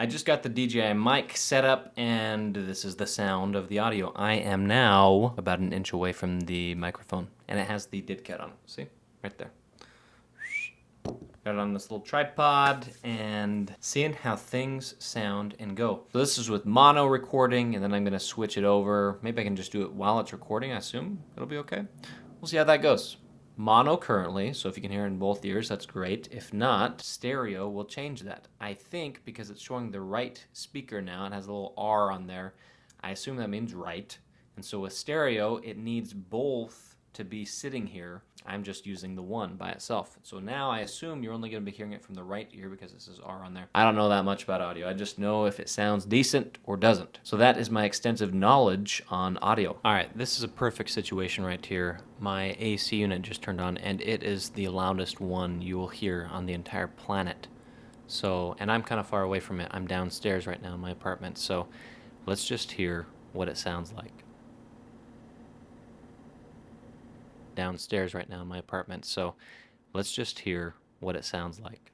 I just got the DJI mic set up, and this is the sound of the audio. I am now about an inch away from the microphone, and it has the DidCat on it. See? Right there. Got it on this little tripod, and seeing how things sound and go. So this is with mono recording, and then I'm gonna switch it over. Maybe I can just do it while it's recording. I assume it'll be okay. We'll see how that goes. Mono currently, so if you can hear in both ears, that's great. If not, stereo will change that. I think because it's showing the right speaker now, it has a little R on there, I assume that means right. And so with stereo, it needs both to be sitting here. I'm just using the one by itself. So now I assume you're only going to be hearing it from the right ear because this is R on there. I don't know that much about audio. I just know if it sounds decent or doesn't. So that is my extensive knowledge on audio. All right, this is a perfect situation right here. My AC unit just turned on, and it is the loudest one you will hear on the entire planet. So, and I'm kind of far away from it. I'm downstairs right now in my apartment. So let's just hear what it sounds like. Downstairs right now in my apartment, so let's just hear what it sounds like.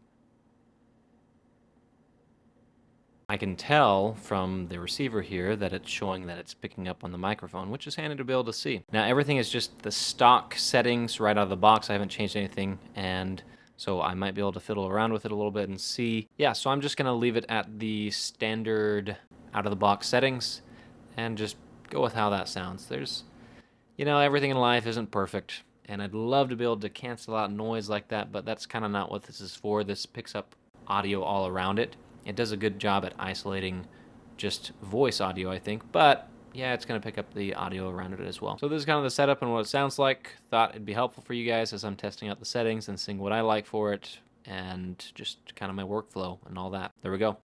I can tell from the receiver here that it's showing that it's picking up on the microphone, which is handy to be able to see. Now everything is just the stock settings right out of the box. I haven't changed anything, and so I might be able to fiddle around with it a little bit and see. Yeah, so I'm just gonna leave it at the standard out of the box settings and just go with how that sounds. You know, everything in life isn't perfect, and I'd love to be able to cancel out noise like that, but that's kind of not what this is for. This picks up audio all around it. It does a good job at isolating just voice audio, I think, but yeah, it's going to pick up the audio around it as well. So this is kind of the setup and what it sounds like. Thought it'd be helpful for you guys as I'm testing out the settings and seeing what I like for it, and just kind of my workflow and all that. There we go.